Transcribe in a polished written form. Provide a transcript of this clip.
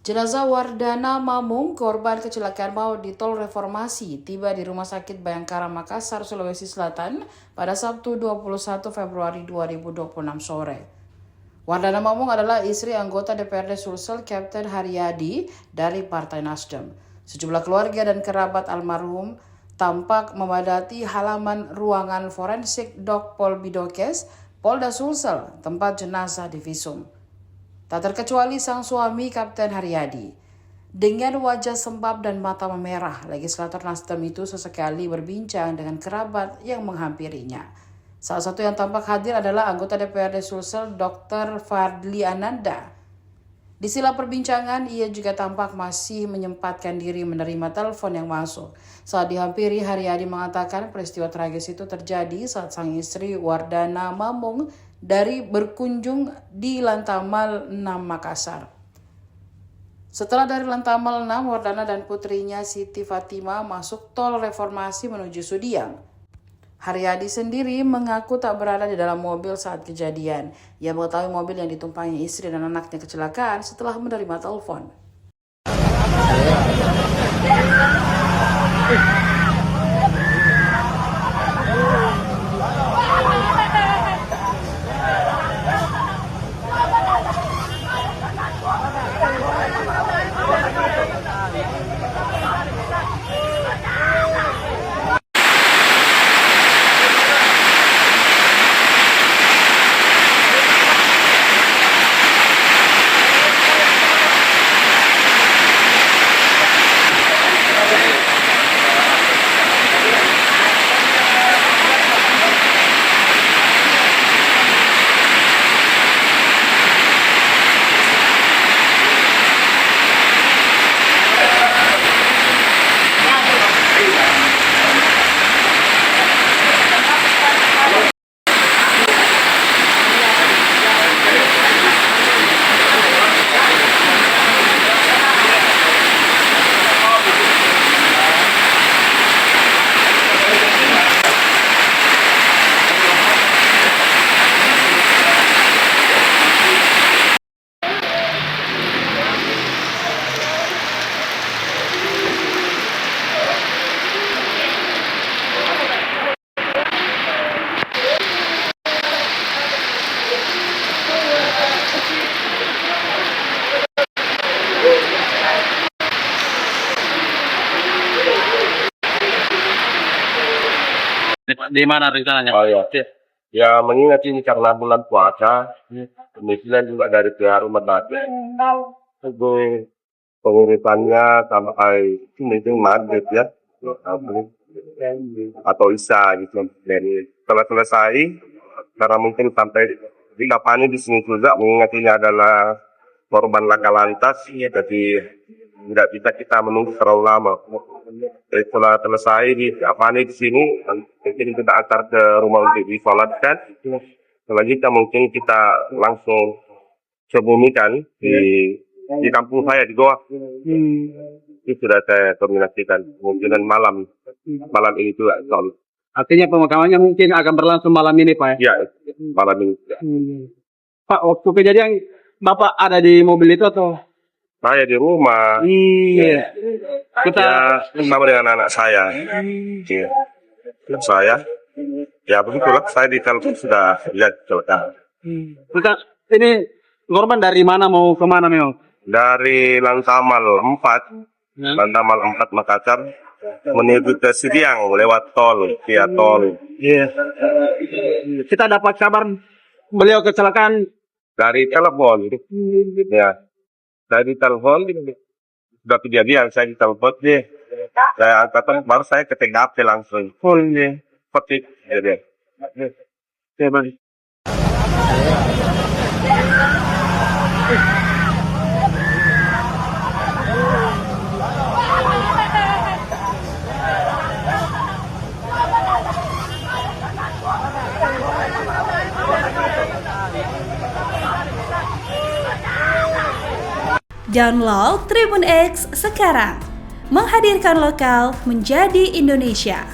Jenazah Wardana Mamung, korban kecelakaan maut di Tol Reformasi, tiba di Rumah Sakit Bayangkara Makassar, Sulawesi Selatan pada Sabtu 21 Februari 2026 sore. Wardana Mamung adalah istri anggota DPRD Sulsel Kapten Haryadi dari Partai Nasdem. Sejumlah keluarga dan kerabat almarhum tampak memadati halaman ruangan forensik Dokpol Bidokes, Polda Sulsel, tempat jenazah divisum. Tak terkecuali sang suami Kapten Haryadi. Dengan wajah sembab dan mata memerah, legislator Nasdem itu sesekali berbincang dengan kerabat yang menghampirinya. Salah satu yang tampak hadir adalah anggota DPRD Sulsel Dr. Fadli Ananda. Di sela perbincangan, ia juga tampak masih menyempatkan diri menerima telepon yang masuk. Saat dihampiri, Haryadi mengatakan peristiwa tragis itu terjadi saat sang istri Wardana Mamung dari berkunjung di Lantamal 6 Makassar. Setelah dari Lantamal 6, Wardana dan putrinya Siti Fatima masuk Tol Reformasi menuju Sudiang. Haryadi sendiri mengaku tak berada di dalam mobil saat kejadian. Ia mengetahui mobil yang ditumpangi istri dan anaknya kecelakaan setelah menerima telepon. Di mana rencananya? Oh ya, ya mengingat ini karena bulan puasa, kemudian juga dari pihak rumah sakit, untuk pengurusannya sampai mungkin maghrib ya, atau isya gitu. Dan setelah selesai, karena mungkin sampai di kapan di sini juga mengingat ini adalah korban laka lantas, jadi tidak bisa kita menunggu terlalu lama. Jadi setelah selesai di Avani di sini, mungkin kita antar ke rumah untuk disolatkan. Selanjutnya mungkin kita langsung kebumikan di kampung saya di Goa. Itu sudah saya koordinasikan. Kemungkinan malam ini juga. Artinya pemakamannya mungkin akan berlangsung malam ini, Pak? Ya, malam ini. Pak, waktu kejadian Bapak ada di mobil itu atau? Saya di rumah. Iya. Kita bersama dengan anak saya. Iya. Saya. Ya begitulah, saya di telepon sudah lihat coba. Kita ini korban dari mana mau kemana memang? Dari Lantamal 4, Lantamal 4 Makassar menuju ke Sudiang lewat tol, via tol. Iya. Kita dapat kabar beliau kecelakaan Dari telepon. Ya. Dari telepon sudah kejadian, saya ditelepon deh. Saya angkat, baru saya ke TKP langsung. Seperti jadi. Download Tribun X sekarang, menghadirkan lokal menjadi Indonesia.